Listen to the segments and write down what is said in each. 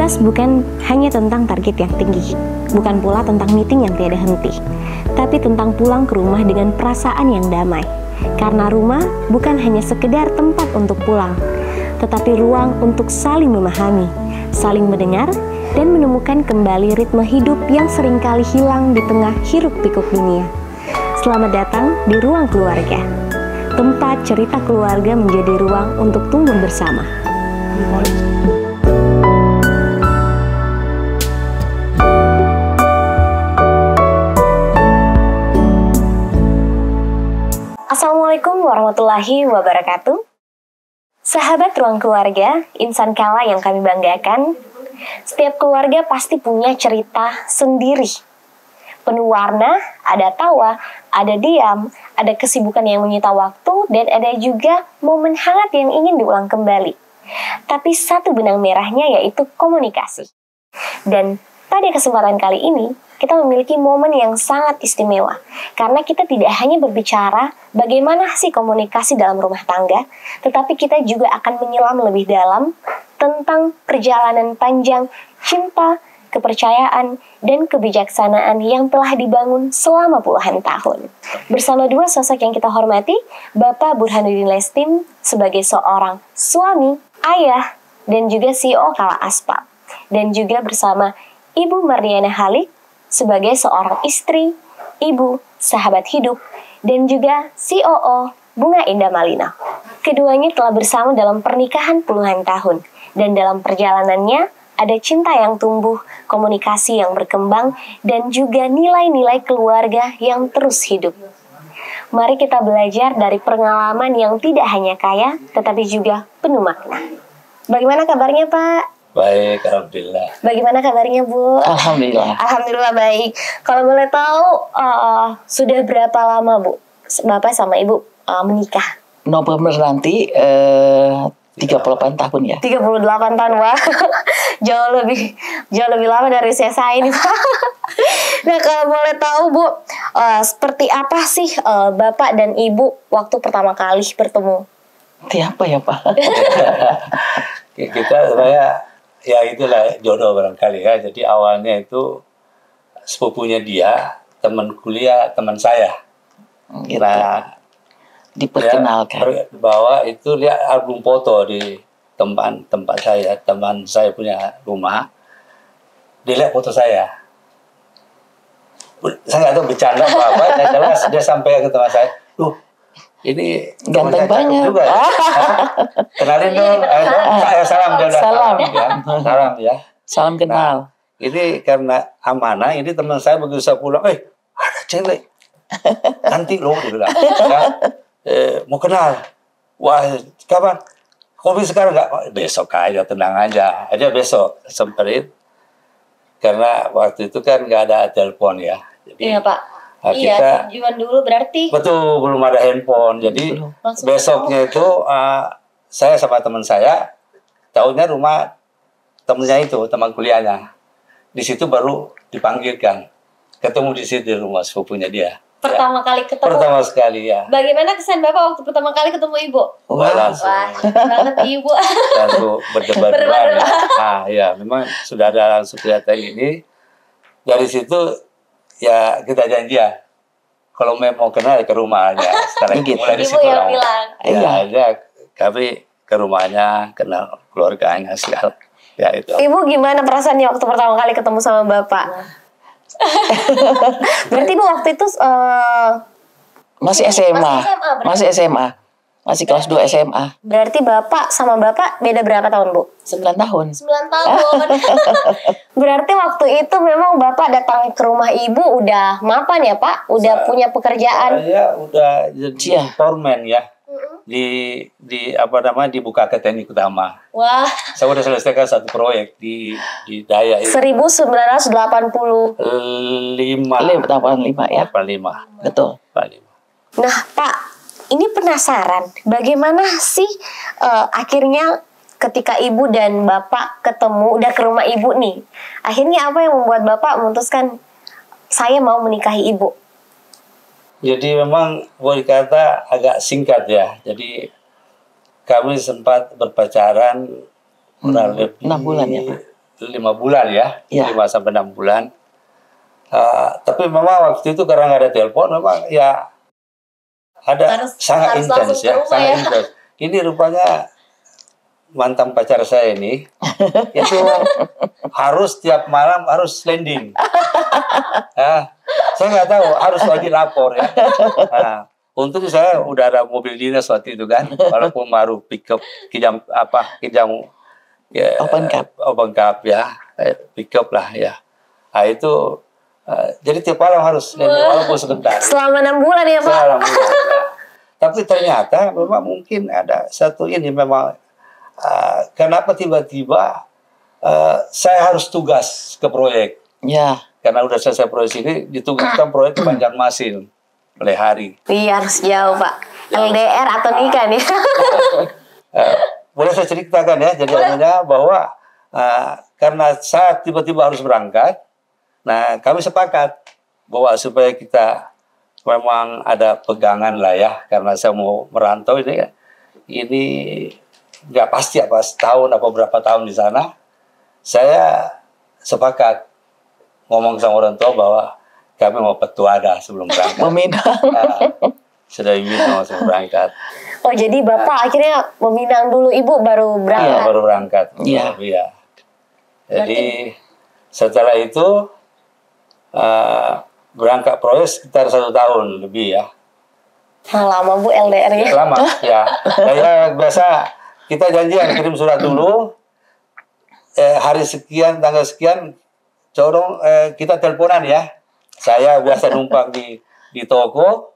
Sukses bukan hanya tentang target yang tinggi, bukan pula tentang meeting yang tiada henti, tapi tentang pulang ke rumah dengan perasaan yang damai. Karena rumah bukan hanya sekedar tempat untuk pulang, tetapi ruang untuk saling memahami, saling mendengar, dan menemukan kembali ritme hidup yang seringkali hilang di tengah hiruk-pikuk dunia. Selamat datang di Ruang Keluarga, tempat cerita keluarga menjadi ruang untuk tumbuh bersama. Assalamualaikum warahmatullahi wabarakatuh. Sahabat Ruang Keluarga, insan kala yang kami banggakan, setiap keluarga pasti punya cerita sendiri. Penuh warna, ada tawa, ada diam, ada kesibukan yang menyita waktu, dan ada juga momen hangat yang ingin diulang kembali. Tapi satu benang merahnya yaitu komunikasi. Dan pada kesempatan kali ini, kita memiliki momen yang sangat istimewa. Karena kita tidak hanya berbicara bagaimana sih komunikasi dalam rumah tangga, tetapi kita juga akan menyelam lebih dalam tentang perjalanan panjang cinta, kepercayaan, dan kebijaksanaan yang telah dibangun selama puluhan tahun. Bersama dua sosok yang kita hormati, Bapak Burhanuddin Lestim sebagai seorang suami, ayah, dan juga CEO Kala Aspa. Dan juga bersama Ibu Mardiana Halik sebagai seorang istri, ibu, sahabat hidup, dan juga COO Bunga Indah Malina. Keduanya telah bersama dalam pernikahan puluhan tahun, dan dalam perjalanannya ada cinta yang tumbuh, komunikasi yang berkembang, dan juga nilai-nilai keluarga yang terus hidup. Mari kita belajar dari pengalaman yang tidak hanya kaya, tetapi juga penuh makna. Bagaimana kabarnya, Pak? Baik, Alhamdulillah. Bagaimana kabarnya, Bu? Alhamdulillah. Alhamdulillah baik. Kalau boleh tahu, sudah berapa lama, Bu, Bapak sama Ibu menikah? November nanti 38 tahun ya. 38 tahun, wah. jauh lebih lama dari saya ini, Pak. Nah, kalau boleh tahu, Bu, seperti apa sih Bapak dan Ibu waktu pertama kali bertemu? Siapa ya, Pak? Kita sebenarnya ya itulah jodoh barangkali ya. Jadi awalnya itu sepupunya dia, teman kuliah teman saya. Gitu. Nah, diperkenalkan. dia bawa itu lihat album foto di tempat saya, teman saya punya rumah. Dia lihat foto saya. Saya nggak tahu bercanda apa, jelas dia sampai ke teman saya, ini ganteng banget juga ya. Kenalin dong, salam dia udah salam ya. Salam kenal. Nah, ini karena amanah, ini teman saya begitu saya pulang, ada cewek, nanti loh dia bilang, mau kenal, wah kapan? Kopi sekarang nggak? Besok aja, tenang aja besok semperin, karena waktu itu kan nggak ada telepon ya. Jadi, iya, Pak. Nah, iya, zaman dulu berarti. Betul, belum ada handphone. Jadi besoknya itu saya sama teman saya tahunya rumah temennya itu, teman kuliahnya. Di situ baru dipanggilkan. Ketemu di situ di rumah sepupunya dia. Pertama kali ketemu. Pertama sekali ya. Bagaimana kesan Bapak waktu pertama kali ketemu Ibu? Langsung. Wah, banget Ibu. Langsung berdebar-debar. Nah, ya memang sudah ada langsung kelihatan ini. Dari situ ya kita janji ya, kalau mau kenal ke rumah aja. Sekarang gitu. mulai di Ibu situ yang lah. bilang. Ya aja kami ke rumahnya, kenal keluarganya segala. Ya itu. Ibu gimana perasaannya waktu pertama kali ketemu sama Bapak? Berarti Ibu waktu itu Masih SMA. Masih SMA, Masih kelas 2 SMA. Berarti Bapak sama Bapak beda berapa tahun, Bu? 9 tahun. 9 tahun. Berarti waktu itu memang Bapak datang ke rumah Ibu udah mapan ya, Pak? Udah punya pekerjaan. Saya udah jadi foreman ya. Di dibuka ke teknik utama. Wah. Saya udah selesaikan satu proyek di Daya 1985. 85 ya. 85. Betul. 85. Nah, Pak, ini penasaran, bagaimana sih akhirnya ketika Ibu dan Bapak ketemu, udah ke rumah Ibu nih, akhirnya apa yang membuat Bapak memutuskan saya mau menikahi Ibu? Jadi memang boleh kata agak singkat ya. Jadi kami sempat berpacaran kurang lebih 6 bulan ya, Pak? 5 bulan ya, Ya. 5 sampai 6 bulan. Tapi memang waktu itu karena nggak ada telepon, memang ya ada sangat harus intens langsung ke ya, rumah sangat ya. intens. Ini rupanya mantan pacar saya ini itu harus tiap malam harus landing. Ya, saya nggak tahu harus lagi lapor ya. Nah, untung saya udah ada mobil dinas waktu itu kan, walaupun baru pick up kijang ya, open cup ya, pick up lah ya. Nah itu jadi tiap malam harus landing walaupun sebentar. Selama 6 bulan ya Pak? Selama bulan, ya. Tapi ternyata memang mungkin ada satu ini memang kenapa tiba-tiba saya harus tugas ke proyek. Ya. Karena udah selesai proyek ini, ditugaskan proyek ke Banjarmasin oleh Hari. Iya harus jauh Pak. LDR atau nikah nih? Boleh saya ceritakan ya, jadi artinya bahwa karena saya tiba-tiba harus berangkat, nah kami sepakat bahwa supaya kita memang ada pegangan lah ya, karena saya mau merantau ini nggak pasti apa setahun apa berapa tahun di sana. Saya sepakat ngomong sama orang tua bahwa kami mau petuada sebelum berangkat. Meminang. Sudah minum sebelum berangkat. Oh jadi Bapak akhirnya meminang dulu, Ibu baru Iya, berangkat? baru berangkat. Iya. Iya. Jadi setelah itu berangkat proyek sekitar 1 tahun lebih ya. Nah, lama Bu LDR ya? Lama ya. Saya biasa kita janjian kirim surat dulu. Hari sekian, tanggal sekian, kita teleponan ya. Saya biasa numpang di toko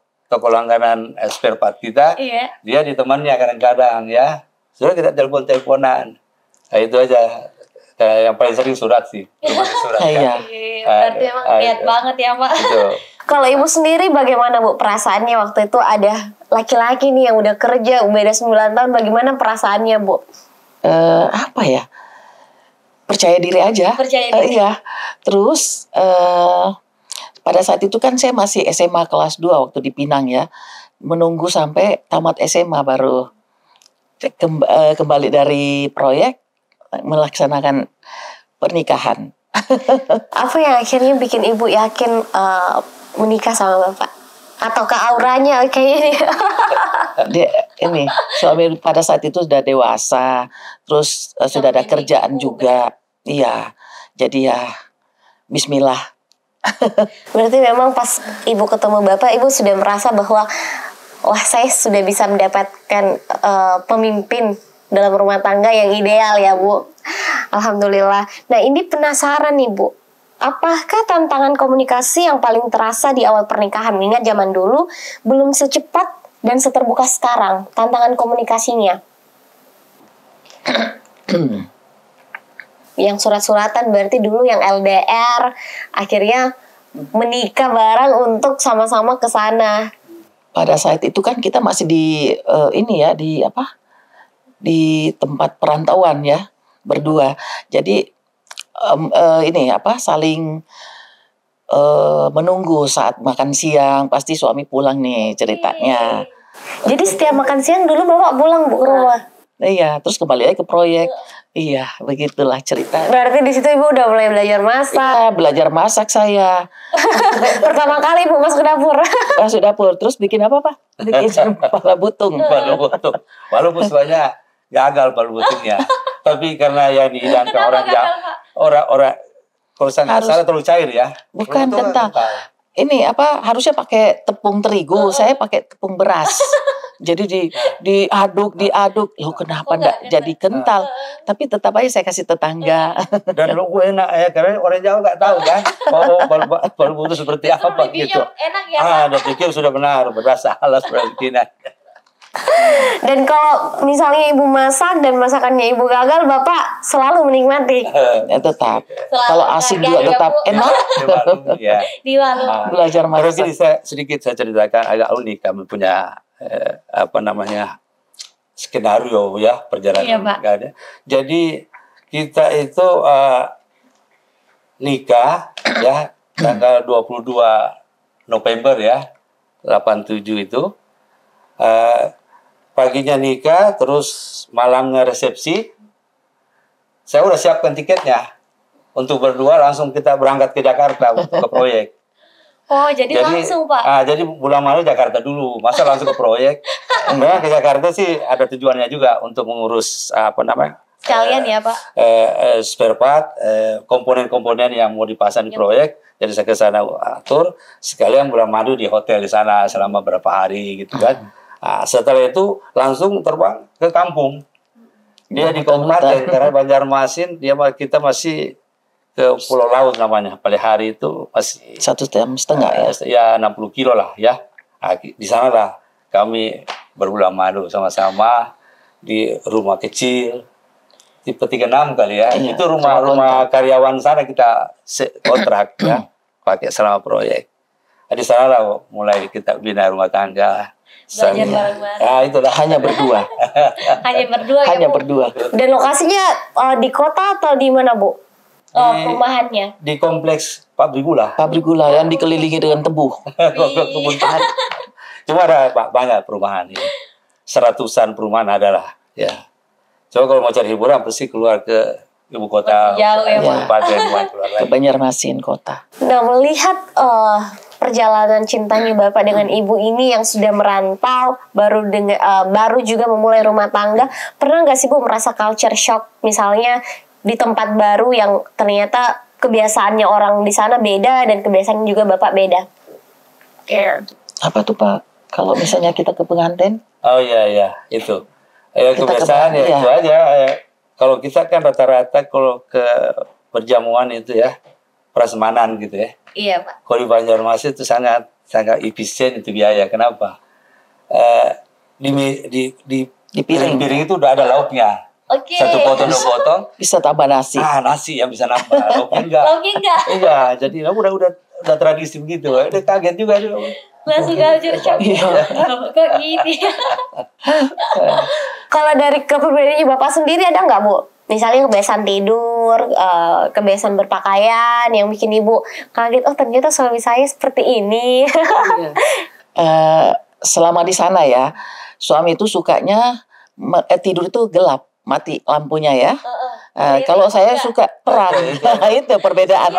langganan spare part kita. Iya. Dia di temannya kadang-kadang ya. Sudah kita teleponan. Nah, itu aja. Yang paling sering surat sih. Cuma surat. Iya. Berarti emang niat banget ya Pak. Betul. Kalau Ibu sendiri bagaimana Bu perasaannya waktu itu ada laki-laki nih yang udah kerja beda 9 tahun, bagaimana perasaannya Bu? Apa ya? Percaya diri aja. Percaya diri. Iya. Terus pada saat itu kan saya masih SMA kelas 2 waktu di Pinang ya. Menunggu sampai tamat SMA baru kembali dari proyek melaksanakan pernikahan. Apa yang akhirnya bikin Ibu yakin menikah sama Bapak? Atau ke auranya kayaknya? Ini suami pada saat itu sudah dewasa, terus sudah ada kerjaan juga. Iya. Jadi ya bismillah. Berarti memang pas Ibu ketemu Bapak, Ibu sudah merasa bahwa wah saya sudah bisa mendapatkan pemimpin dalam rumah tangga yang ideal ya Bu. Alhamdulillah. Nah ini penasaran nih Bu, apakah tantangan komunikasi yang paling terasa di awal pernikahan? Mengingat zaman dulu belum secepat dan seterbuka sekarang tantangan komunikasinya. Yang surat-suratan berarti dulu yang LDR, akhirnya menikah bareng untuk sama-sama ke sana. Pada saat itu kan kita masih di di tempat perantauan ya, berdua. Jadi saling menunggu saat makan siang, pasti suami pulang nih ceritanya. Jadi setiap makan siang dulu Bapak pulang Bu ke rumah. Iya, terus kembali lagi ke proyek. Iya, begitulah cerita. Berarti di situ Ibu udah mulai belajar masak. Iya, belajar masak saya. Pertama kali Ibu masuk dapur. Masuk dapur, terus bikin apa Pak? Bikin kepala butung. Walaupun sebenarnya gagal balu butungnya, tapi karena yang dihidangkan orang kalau saya salah terlalu cair ya. Bukan kental. Ini harusnya pakai tepung terigu, saya pakai tepung beras. Jadi diaduk. Loh kenapa enggak jadi kental? Tapi tetap aja saya kasih tetangga. Dan lu enak ya, karena orang Jawa nggak tahu kan. Balu butuh seperti apa gitu. Enak ya. Udah pikir sudah benar, berasa alas berarti. Dan kalau misalnya Ibu masak dan masakannya Ibu gagal, Bapak selalu menikmati. Ya tetap. Kalau asin juga tetap enak. Di warung. Belajar masak. Terus sedikit saya ceritakan agak unik, kami punya skenario ya perjalanan. Iya, Pak. Jadi kita itu nikah ya tanggal 22 November ya 87 itu. Paginya nikah, terus malamnya resepsi. Saya udah siapkan tiketnya. untuk berdua langsung kita berangkat ke Jakarta untuk ke proyek. Oh, jadi langsung Pak? Jadi bulan Maret Jakarta dulu, masa langsung ke proyek? Enggak, ke Jakarta sih ada tujuannya juga untuk mengurus Sekalian ya Pak? Spare part, komponen-komponen yang mau dipasang di proyek. Jadi saya ke sana atur, sekalian bulan madu di hotel di sana selama berapa hari gitu kan. Nah, setelah itu langsung terbang ke kampung. Dia di kabupaten karena Banjarmasin, kita masih ke Pulau Laut namanya. Pada hari itu masih 1,5 jam ya. Ya 60 kilo lah ya. Nah, di sana lah kami berbulan madu sama-sama di rumah kecil tipe 36 kali ya. Iya, itu rumah karyawan sana kita kontrak ya, pakai selama proyek. Nah, di sana lah mulai kita bina rumah tangga. Belajar bareng-bareng. Ya itulah Hanya berdua. Hanya Hanya Bu? berdua. Dan lokasinya di kota atau di mana Bu? Perumahannya? Di kompleks pabrik gula. Pabrik gula yang dikelilingi dengan tebu. Kebun teh. Cuma ada banyak perumahan ini. 100-an perumahan adalah ya. Coba kalau mau cari hiburan pasti keluar ke ibu kota. Jauh ya, kabupaten, keluar Ke lagi. Banjarmasin kota. Nah, melihat perjalanan cintanya Bapak dengan Ibu ini yang sudah merantau, baru juga memulai rumah tangga, pernah nggak sih Bu merasa culture shock misalnya di tempat baru yang ternyata kebiasaannya orang di sana beda dan kebiasaan juga Bapak beda? Apa tuh Pak? Kalau misalnya kita ke pengantin? Oh iya itu. Kita Kebiasaan ya iya. itu aja. Kalau kita kan rata-rata kalau ke perjamuan itu ya prasmanan gitu ya. Iya Pak. Kalau di Banjarmasin itu sangat efisien itu biaya. Kenapa? Di piring itu udah ada lauknya. Oke. Satu potong dua potong. Bisa tambah nasi. Nasi yang bisa nambah. Lauknya enggak. Lauknya enggak? Iya, jadi udah tradisi begitu. Udah kaget juga. Langsung culture shock. Kok gini? Kalau dari kepribadiannya Bapak sendiri ada nggak Bu? Misalnya kebiasaan tidur, kebiasaan berpakaian yang bikin Ibu kaget, oh ternyata suami saya seperti ini. Selama di sana ya, suami itu sukanya tidur itu gelap, mati lampunya ya. Kalau saya suka terang. Itu perbedaan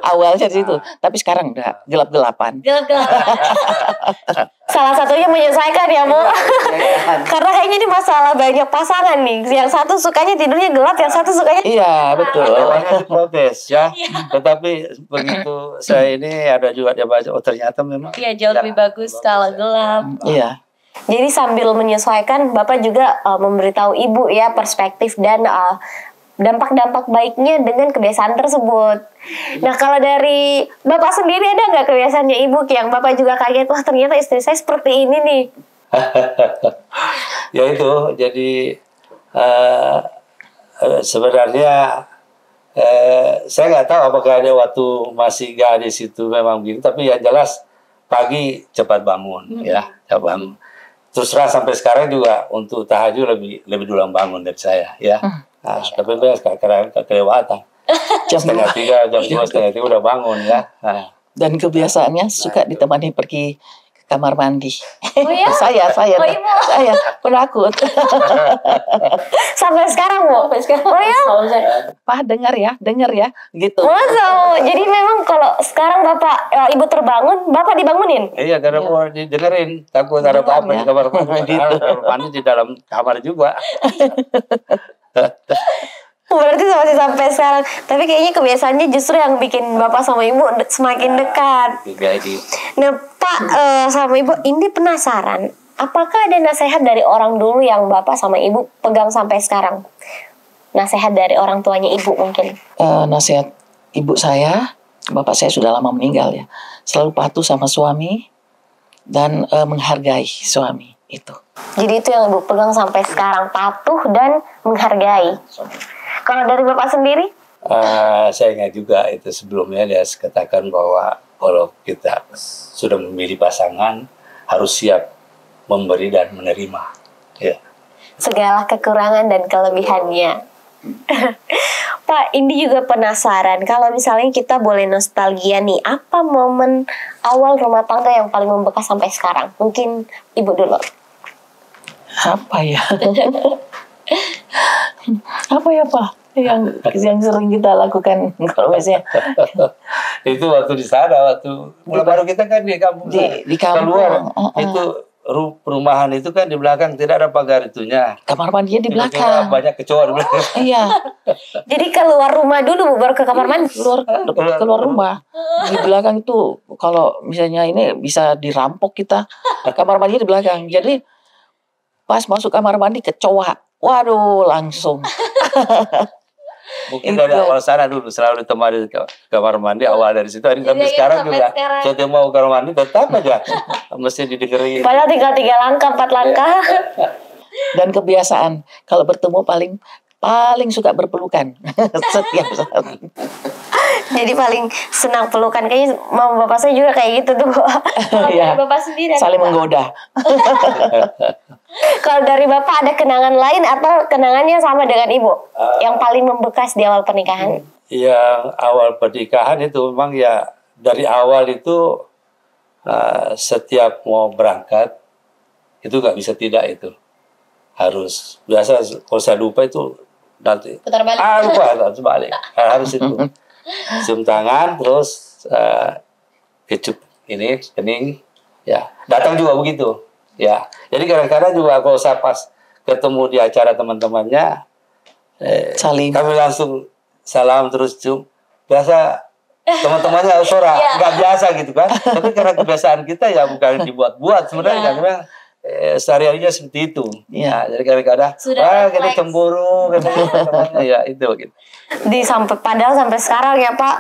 awalnya di situ. Tapi sekarang udah gelap-gelapan. Salah satunya menyesuaikan ya Bu. Karena kayaknya ini masalah banyak pasangan nih. Yang satu sukanya tidurnya gelap, yang satu sukanya Iya betul. Awalnya diprotes ya. Tetapi begitu saya ini ada juga dia baca, oh ternyata memang jauh lebih bagus kalau gelap. Iya. Jadi sambil menyesuaikan, Bapak juga memberitahu Ibu ya perspektif dan dampak-dampak baiknya dengan kebiasaan tersebut. Nah, kalau dari Bapak sendiri ada nggak kebiasaannya Ibu yang Bapak juga kaget, wah ternyata istri saya seperti ini nih? Ya itu, jadi sebenarnya saya nggak tahu apakah ada waktu masih gadis itu memang begitu, tapi yang jelas pagi cepat bangun ya, cepat bangun. Terus terang sampai sekarang juga untuk tahajud lebih dulu bangun dari saya ya. Tapi sekarang kelewatan. Jam 2:30, jam 2:30 udah bangun ya. Dan kebiasaannya suka ditemani pergi ke kamar mandi. Oh ya? saya Ibu. saya penakut. Sampai sekarang Bu? Oh ya? Pak dengar ya gitu. Masa? Jadi memang kalau sekarang Bapak Ibu terbangun, Bapak dibangunin? Iya, karena mau didengerin, takut ada apa-apa di kamar mandi. Kamar mandi di dalam kamar juga. Berarti masih sampai sekarang. Tapi kayaknya kebiasaannya justru yang bikin Bapak sama Ibu semakin dekat. Nah Pak sama Ibu, ini penasaran, apakah ada nasihat dari orang dulu yang Bapak sama Ibu pegang sampai sekarang? Nasihat dari orang tuanya Ibu mungkin? Nasihat ibu saya, bapak saya sudah lama meninggal ya. Selalu patuh sama suami dan menghargai suami itu. Jadi itu yang Ibu pegang sampai sekarang, patuh dan menghargai. Kalau dari Bapak sendiri? Saya ingat juga itu sebelumnya dia katakan bahwa kalau kita sudah memilih pasangan harus siap memberi dan menerima. Ya. Segala kekurangan dan kelebihannya. Pak, ini juga penasaran kalau misalnya kita boleh nostalgia nih, apa momen awal rumah tangga yang paling membekas sampai sekarang? Mungkin Ibu dulu. Apa ya? Apa ya Pak? yang sering kita lakukan kalau misalnya Itu waktu di sana, waktu mulai baru kita kan di kampung. di kampung. Keluar, itu perumahan itu kan di belakang tidak ada pagar itunya. Kamar mandinya di Tiba-tiba belakang. banyak kecoa di belakang. Iya, Jadi keluar rumah dulu Bu, baru ke kamar mandi. keluar rumah. Di belakang itu kalau misalnya ini bisa dirampok kita. Kamar mandinya di belakang. Jadi pas masuk kamar mandi kecoa. Waduh, langsung. Mungkin dari awal sana dulu selalu ditemani ke kamar mandi awal dari situ. Tapi sekarang sampai juga sekarang. saya mau ke kamar mandi tetap aja mesti didengerin. Padahal tinggal 3 langkah, 4 langkah. Dan kebiasaan kalau bertemu paling suka berpelukan setiap saat. Jadi paling senang pelukan. Kayaknya mama bapak saya juga kayak gitu tuh Bu. Kalau Iya. dari bapak sendiri ada Saling nggak? menggoda. Kalau dari bapak ada kenangan lain atau kenangannya sama dengan ibu? Yang paling membekas di awal pernikahan? Yang awal pernikahan itu memang ya dari awal itu setiap mau berangkat itu nggak bisa tidak itu harus biasa kalau saya lupa itu nanti Putar balik. lupa harus balik harus itu cium tangan terus kecup ini kening ya datang juga begitu ya jadi kadang-kadang juga kalau saya pas ketemu di acara teman-temannya Saling. kami langsung salam terus cium biasa teman-temannya suara nggak biasa gitu kan tapi karena kebiasaan kita ya bukan dibuat-buat sebenarnya kan memang sehari-harinya seperti itu ya jadi kadang-kadang Sudah kita refleks. cemburu teman-temannya ya itu gitu. Padahal sampai sekarang ya Pak.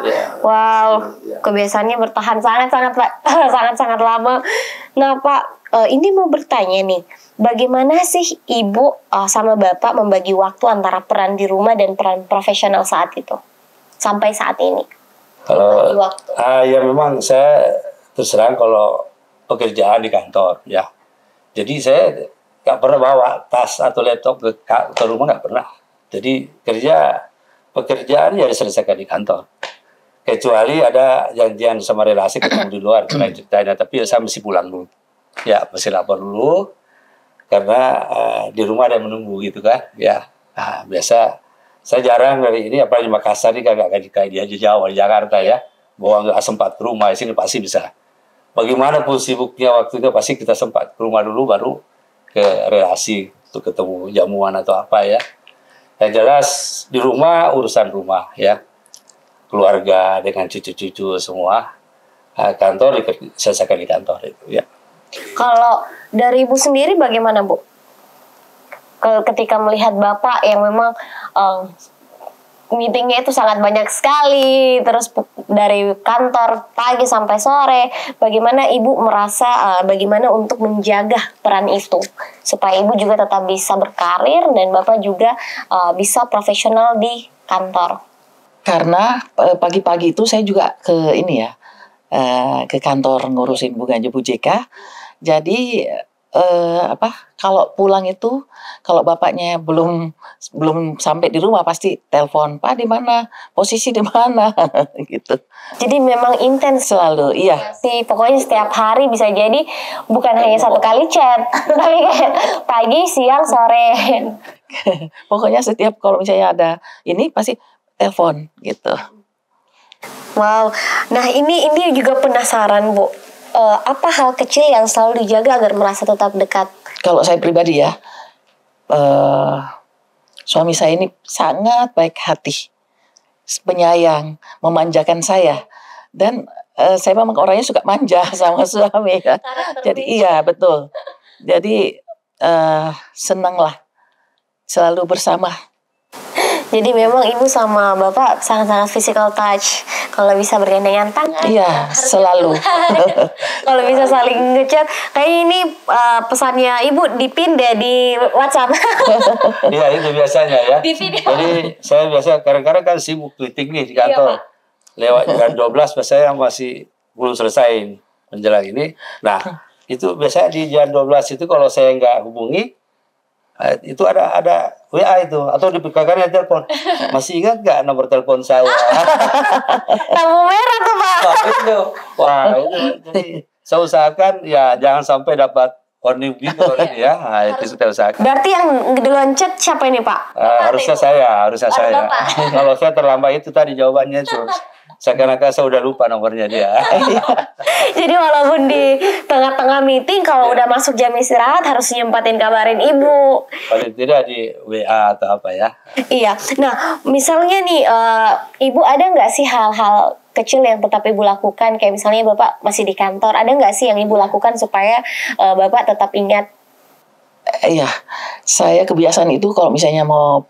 Wow, kebiasaannya bertahan sangat-sangat sangat-sangat lama. Nah Pak, ini mau bertanya nih, bagaimana sih ibu sama bapak membagi waktu antara peran di rumah dan peran profesional saat itu sampai saat ini? Kalau Bagi waktu. ya memang saya terus terang kalau pekerjaan di kantor ya. Jadi saya nggak pernah bawa tas atau laptop ke rumah nggak pernah. Jadi pekerjaan ya diselesaikan di kantor. Kecuali ada janjian sama relasi ketemu di luar lain ceritanya. Tapi saya mesti pulang dulu. Ya mesti lapor dulu karena di rumah ada yang menunggu gitu kan. Ya biasa saya jarang dari ini apalagi di Makassar ini kayak di aja Jawa di Jakarta ya. Bahwa nggak sempat ke rumah di sini pasti bisa. Bagaimanapun sibuknya waktunya pasti kita sempat ke rumah dulu baru ke relasi untuk ketemu jamuan atau apa ya. Yang jelas di rumah urusan rumah ya. Keluarga dengan cucu-cucu semua. Kantor diselesaikan di kantor itu ya. Kalau dari ibu sendiri bagaimana Bu? Ketika melihat bapak yang memang meetingnya itu sangat banyak sekali, terus dari kantor pagi sampai sore, bagaimana ibu merasa bagaimana untuk menjaga peran itu supaya ibu juga tetap bisa berkarir dan bapak juga bisa profesional di kantor? Karena pagi-pagi itu saya juga ke ini ya, ke kantor ngurusin bunganya Bu JK. Jadi kalau pulang itu kalau bapaknya belum sampai di rumah pasti telepon, Pak di mana, posisi di mana gitu. Jadi memang intens Selalu iya. sih, pokoknya setiap hari bisa jadi bukan hanya satu kali chat, tapi kayak pagi, siang, sore. Pokoknya setiap kalau misalnya ada ini pasti telepon gitu. Wow, nah ini juga penasaran Bu. Apa hal kecil yang selalu dijaga agar merasa tetap dekat? Kalau saya pribadi ya, suami saya ini sangat baik hati, penyayang, memanjakan saya. Dan saya memang orangnya suka manja sama suami ya. Jadi iya betul. Jadi senang lah selalu bersama. Jadi memang ibu sama bapak sangat-sangat physical touch. Kalau bisa bergandengan tangan. Iya, selalu. Kalau bisa saling ngechat. Kayaknya ini pesannya ibu dipin deh di WhatsApp. Iya itu biasanya ya. Di video. Jadi saya biasa kadang-kadang kan sibuk meeting nih di kantor. Lewat jam 12 saya masih belum selesai menjelang ini. Nah itu biasanya di jam 12 itu kalau saya nggak hubungi itu ada WA itu atau di kamarnya telepon. Masih ingat nggak nomor telepon saya? Lampu merah tuh Pak. Wah itu jadi saya usahakan ya jangan sampai dapat warning bingung ini ya. Nah, itu kita usahakan. Berarti yang duluan chat siapa ini Pak? Harusnya saya. Kalau saya terlambat itu tadi jawabannya seakan-akan saya udah lupa nomornya dia. Jadi walaupun di tengah-tengah meeting, kalau udah masuk jam istirahat harus nyempatin kabarin ibu. Paling tidak di WA atau apa ya. Iya. Nah, misalnya nih, ibu ada nggak sih hal-hal kecil yang tetap ibu lakukan? Kayak misalnya bapak masih di kantor, ada nggak sih yang ibu lakukan supaya bapak tetap ingat? Iya, saya kebiasaan itu kalau misalnya mau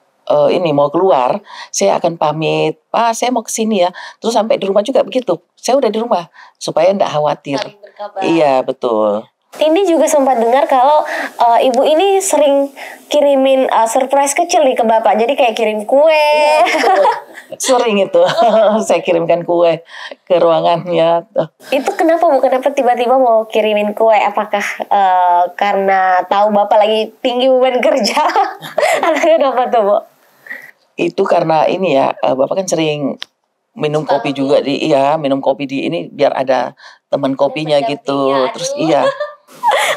mau keluar, saya akan pamit, Pak, saya mau ke sini ya. Terus sampai di rumah juga begitu. Saya udah di rumah supaya enggak khawatir. Saling berkabar. Iya, betul. Tindi juga sempat dengar kalau ibu ini sering kirimin surprise kecil nih ke bapak. Jadi kayak kirim kue. Sering itu. Saya kirimkan kue ke ruangannya. Itu kenapa Bu? Kenapa tiba-tiba mau kirimin kue? Apakah karena tahu bapak lagi tinggi beban kerja? Atau kenapa tuh Bu? Itu karena ini ya, Bapak kan sering minum kopi juga minum kopi di ini biar ada teman kopinya gitu. Terus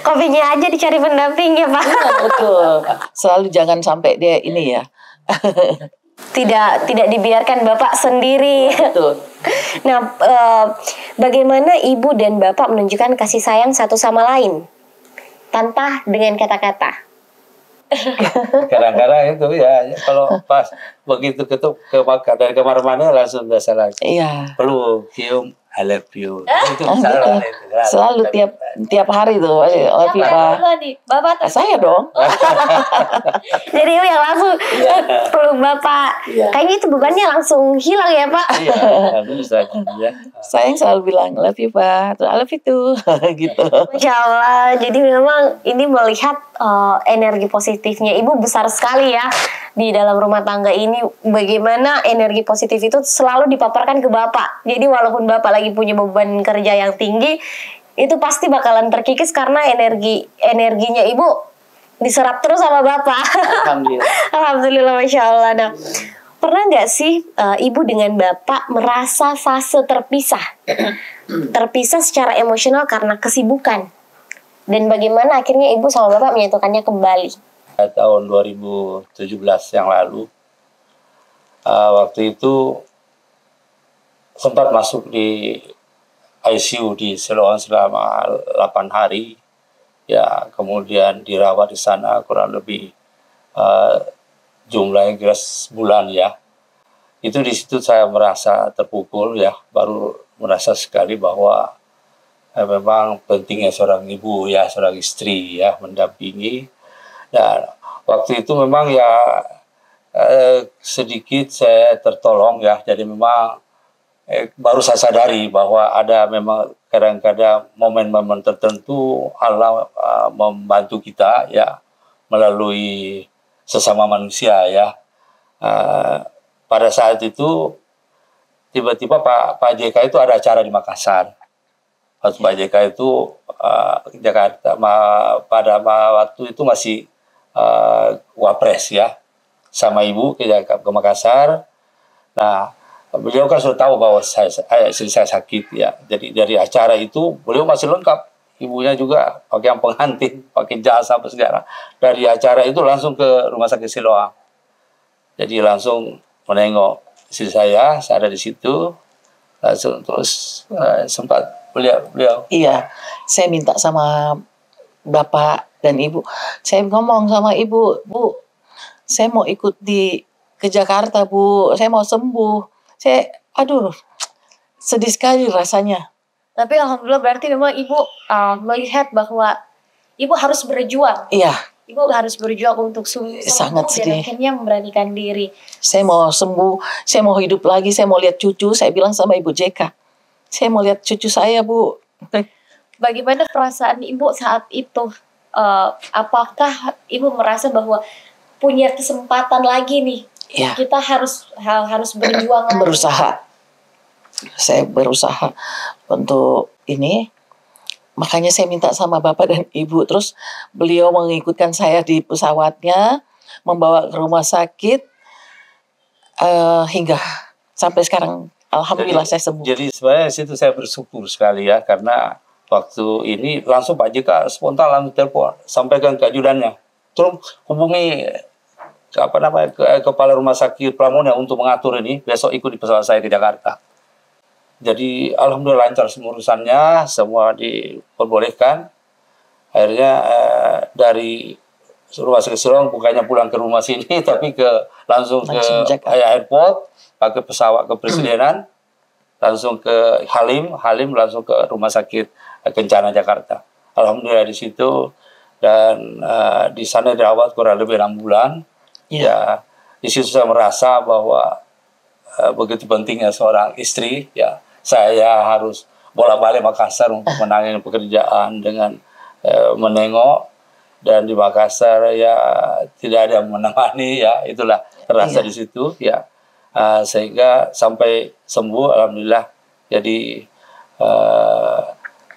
Kopinya aja dicari pendamping ya Pak. Iya, betul. Selalu jangan sampai dia ini ya. Tidak dibiarkan bapak sendiri. Betul. Nah, bagaimana ibu dan bapak menunjukkan kasih sayang satu sama lain tanpa dengan kata-kata? Kadang-kadang itu ya kalau pas begitu ketuk dari kamar mana langsung biasa lagi. Iya. Peluk, cium, I love you. Itu selalu tiap hari tuh, I love you, Pak. Bapak Saya dong. Jadi yang langsung peluk bapak. Kayaknya itu bebannya langsung hilang ya Pak. Iya, bisa ya. Saya yang selalu bilang love you, Pak. Terus I love you too. Gitu. Masya Allah. Jadi memang ini melihat energi positifnya ibu besar sekali ya di dalam rumah tangga ini. Bagaimana energi positif itu selalu dipaparkan ke bapak. Jadi walaupun bapak lagi punya beban kerja yang tinggi, itu pasti bakalan terkikis karena energinya ibu diserap terus sama bapak. Alhamdulillah. Alhamdulillah, Masya Allah. Nah, pernah nggak sih ibu dengan bapak merasa fase terpisah? Terpisah secara emosional karena kesibukan. Dan bagaimana akhirnya ibu sama bapak menyatukannya kembali? Tahun 2017 yang lalu, waktu itu sempat masuk di ICU di Siloam selama 8 hari. Ya, kemudian dirawat di sana kurang lebih jumlahnya kira sebulan ya. Itu di situ saya merasa terpukul ya, baru merasa sekali bahwa memang pentingnya seorang ibu ya, seorang istri ya mendampingi. Dan waktu itu memang ya sedikit saya tertolong ya, jadi memang baru saya sadari bahwa ada memang kadang-kadang momen-momen tertentu Allah membantu kita ya melalui sesama manusia ya. Pada saat itu tiba-tiba Pak JK itu ada acara di Makassar. Pak JK itu Jakarta pada waktu itu masih wapres ya, sama ibu ke Makassar. Nah, beliau kan sudah tahu bahwa istri saya sakit ya. Jadi dari acara itu beliau masih lengkap. Ibunya juga pakai yang pengantin, pakai jas apa segala. Dari acara itu langsung ke rumah sakit Siloam. Jadi langsung menengok istri saya ada di situ. Langsung terus sempat beliau. Iya, saya minta sama Bapak dan Ibu. Saya ngomong sama Ibu, Bu, saya mau ikut ke Jakarta, Bu. Saya mau sembuh. Aduh, sedih sekali rasanya. Tapi alhamdulillah berarti memang ibu melihat bahwa ibu harus berjuang. Iya. Ibu harus berjuang untuk sembuh. Sangat sedih. Dan akhirnya memberanikan diri. Saya mau sembuh, saya mau hidup lagi, saya mau lihat cucu. Saya bilang sama Ibu JK, saya mau lihat cucu saya, Bu. Bagaimana perasaan ibu saat itu? Apakah ibu merasa bahwa punya kesempatan lagi nih? Ya. Kita harus berjuang lagi. Berusaha. Saya berusaha untuk ini. Makanya saya minta sama Bapak dan Ibu. Terus beliau mengikutkan saya di pesawatnya, membawa ke rumah sakit hingga sampai sekarang. Alhamdulillah saya sembuh. Jadi sebenarnya situ saya bersyukur sekali ya, karena waktu ini langsung Pak JK spontan langsung telepon, sampaikan ke ajudannya, tolong hubungi kepala rumah sakit Pramono untuk mengatur ini, besok ikut di pesawat saya ke Jakarta. Jadi alhamdulillah lancar semua urusannya, semua diperbolehkan. Akhirnya dari rumah sakit Serong bukannya pulang ke rumah sini tapi langsung ke airport, pakai pesawat kepresidenan, langsung ke Halim langsung ke rumah sakit Kencana Jakarta. Alhamdulillah di situ, dan di sana dirawat kurang lebih 6 bulan. Ya, di situ saya merasa bahwa begitu pentingnya seorang istri. Ya, saya harus bolak-balik Makassar untuk menangani pekerjaan dengan menengok, dan di Makassar ya tidak ada yang menemani, ya itulah terasa di situ, ya. Sehingga sampai sembuh alhamdulillah. Jadi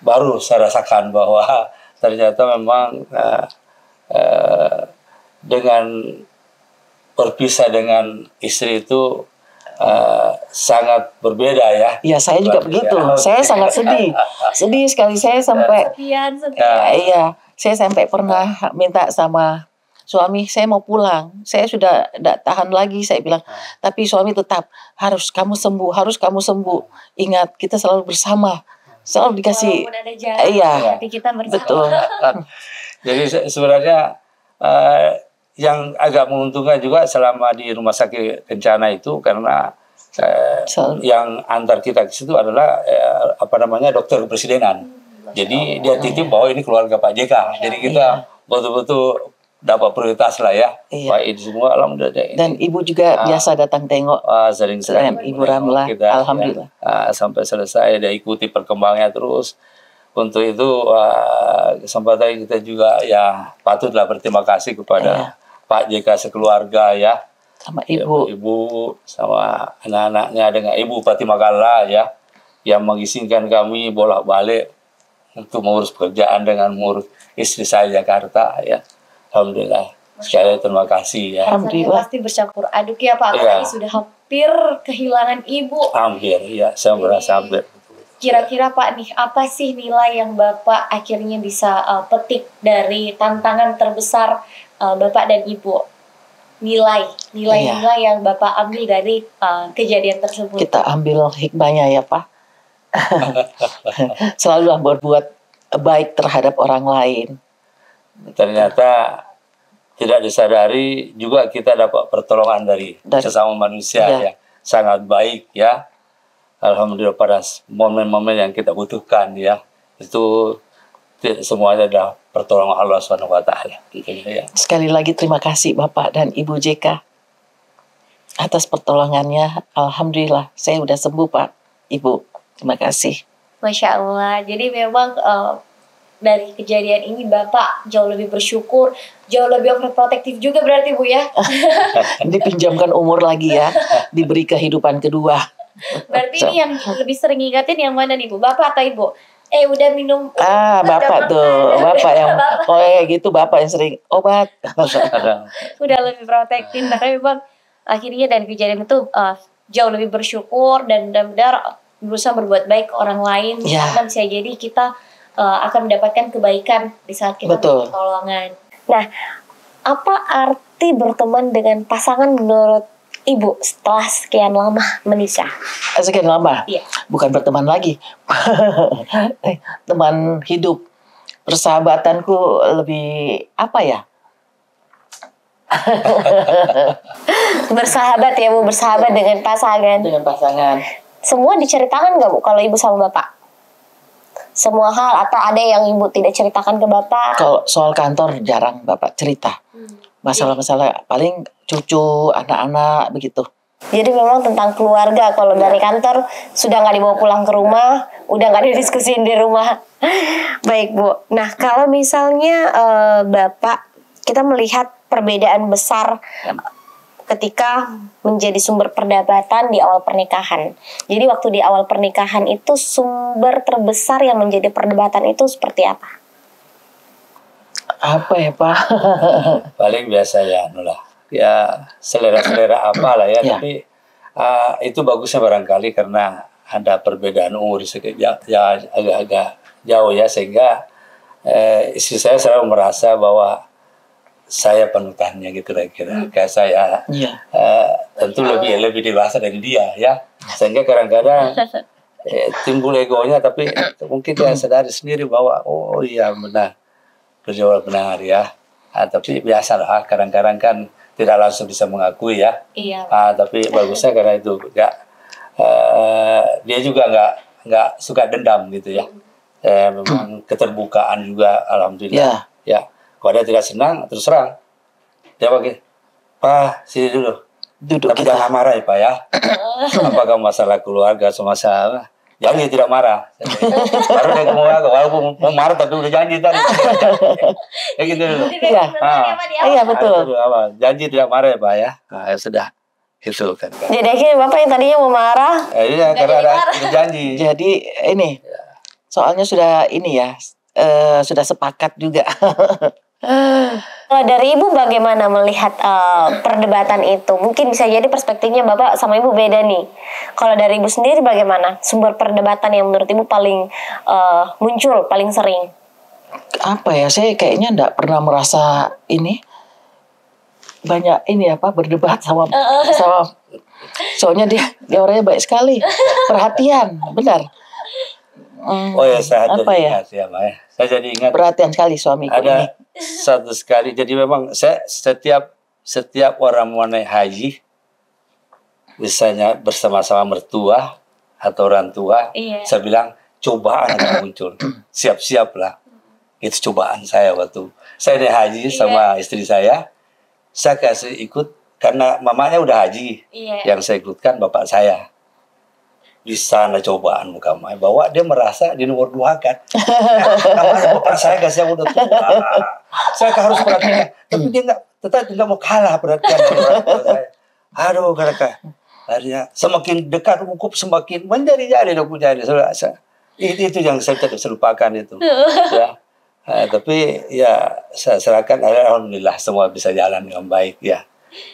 baru saya rasakan bahwa ternyata memang dengan berpisah dengan istri itu sangat berbeda, ya. Ya, saya juga begitu. Saya sangat sedih sekali. Saya sampai iya, saya sampai pernah minta sama suami, saya mau pulang, saya sudah tidak tahan lagi, saya bilang. Tapi suami tetap, harus kamu sembuh, ingat kita selalu bersama, selalu dikasih. Iya, hati kita bersama. Betul. Jadi sebenarnya yang agak menguntungkan juga selama di rumah sakit Kencana itu, karena yang antar kita ke situ adalah dokter kepresidenan. Jadi dia titip bahwa ini keluarga Pak JK. Jadi kita betul-betul dapat prioritas lah, ya. Pak ini semua alhamdulillah. Dan ibu juga biasa datang tengok. Sering Ibu Ramlah, alhamdulillah. Sampai selesai, dia ikuti perkembangannya terus. Untuk itu kesempatan kita juga ya patutlah berterima kasih kepada Pak JK sekeluarga, ya. Sama ibu. Ibu sama anak-anaknya, dengan Ibu Fatimah Galla, ya, yang mengizinkan kami bolak-balik untuk mengurus pekerjaan dengan mengurus istri saya di Jakarta, ya. Alhamdulillah. Sekali terima kasih, ya. Alhamdulillah. Pasti bercampur aduk, ya Pak. Apalagi sudah hampir kehilangan ibu. Hampir, ya. Saya merasa hampir. Kira-kira Pak nih, apa sih nilai yang Bapak akhirnya bisa petik dari tantangan terbesar Bapak dan Ibu? Nilai yang Bapak ambil dari kejadian tersebut. Kita ambil hikmahnya, ya Pak. Selalulah berbuat baik terhadap orang lain. Ternyata tidak disadari juga kita dapat pertolongan dari sesama manusia yang sangat baik, ya. Alhamdulillah pada momen-momen yang kita butuhkan, ya. Itu semuanya adalah pertolongan Allah SWT. Ya. Sekali lagi terima kasih Bapak dan Ibu JK atas pertolongannya. Alhamdulillah saya sudah sembuh, Pak. Ibu, terima kasih. Masya Allah. Jadi memang dari kejadian ini Bapak jauh lebih bersyukur, jauh lebih overprotektif juga berarti, Bu, ya. Dipinjamkan umur lagi, ya. Diberi kehidupan kedua. Berarti ini yang lebih sering ingatin yang mana nih, Bu? Bapak atau Ibu? Udah minum Bapak tuh. Bapak yang gitu, Bapak yang sering obat. Udah lebih protektif. Karena memang akhirnya dari kejadian itu jauh lebih bersyukur dan benar-benar berusaha berbuat baik ke orang lain. Karena bisa jadi kita akan mendapatkan kebaikan di saat kita pertolongan. Nah, apa arti berteman dengan pasangan menurut Ibu setelah sekian lama menikah? Sekian lama? Iya. Bukan berteman lagi. Teman hidup. Persahabatanku lebih apa ya? Bersahabat, ya Bu, bersahabat dengan pasangan. Dengan pasangan. Semua diceritakan nggak, Bu, kalau Ibu sama Bapak? Semua hal, atau ada yang Ibu tidak ceritakan ke Bapak? Kalau soal kantor jarang Bapak cerita. Masalah-masalah paling cucu, anak-anak begitu. Jadi memang tentang keluarga, kalau dari kantor sudah nggak dibawa pulang ke rumah, udah nggak didiskusin di rumah. Baik, Bu. Nah, kalau misalnya Bapak, kita melihat perbedaan besar ketika menjadi sumber perdebatan di awal pernikahan. Jadi waktu di awal pernikahan itu sumber terbesar yang menjadi perdebatan itu seperti apa? Apa ya, Pak? Paling biasa ya selera-selera apalah, ya. Tapi itu bagusnya barangkali karena ada perbedaan umur sedikit, ya agak-agak jauh ya, sehingga istri saya selalu merasa bahwa saya panutannya gitu kira-kira. Kayak saya tentu lebih dewasa dari dia ya, sehingga kadang-kadang timbul egonya, tapi mungkin dia sadari sendiri bahwa oh iya benar, berjawab benar ya. Tapi biasalah kadang-kadang kan tidak langsung bisa mengakui ya. Iya. Tapi bagusnya karena itu dia juga nggak suka dendam gitu ya. Memang keterbukaan juga alhamdulillah. Ya. Kalau dia tidak senang terus terang. Dia pakai, Pak sini dulu. Duduk Tapi kita. jangan marah ya Pak ya. Apakah masalah keluarga, masalah. Jadi dia tidak marah. Baru dia ngomong aku, walaupun mau marah tapi udah janji tadi. Ya gitu dulu. Iya. Iya betul. Janji tidak marah ya Pak ya. Nah, ya sudah. Itu kan. Jadi akhirnya Bapak yang tadinya mau marah. Iya, karena ada janji. Jadi ini soalnya sudah ini ya, sudah sepakat juga. Kalau dari Ibu bagaimana melihat perdebatan itu? Mungkin bisa jadi perspektifnya Bapak sama Ibu beda nih. Kalau dari Ibu sendiri bagaimana? Sumber perdebatan yang menurut Ibu paling muncul, paling sering? Apa ya, saya kayaknya enggak pernah merasa ini banyak ini berdebat sama soalnya dia orangnya baik sekali, perhatian, benar. Oh ya, saya Apa jadi ya? ingat ya, Mbak. Saya jadi ingat Perhatian sekali suamiku ini. ada satu sekali. Jadi memang saya setiap orang mau naik haji, misalnya bersama-sama mertua atau orang tua, saya bilang cobaan akan muncul, siap-siaplah. Itu cobaan saya waktu saya naik haji sama istri saya kasih ikut karena mamanya udah haji, yang saya ikutkan bapak saya. Di sana cobaan muka Mai bahwa dia merasa di nomor 2 kan. Namanya bapak saya kasih yang udah tua. Saya harus perhatikan, tapi dia tetap nggak mau kalah perhatian dari orang tua saya. Aduh, kata akhirnya semakin dekat hukum semakin menjadi dong punya itu yang saya tidak lupakan itu. Ya. Tapi ya saya serahkan, alhamdulillah semua bisa jalan dengan baik ya.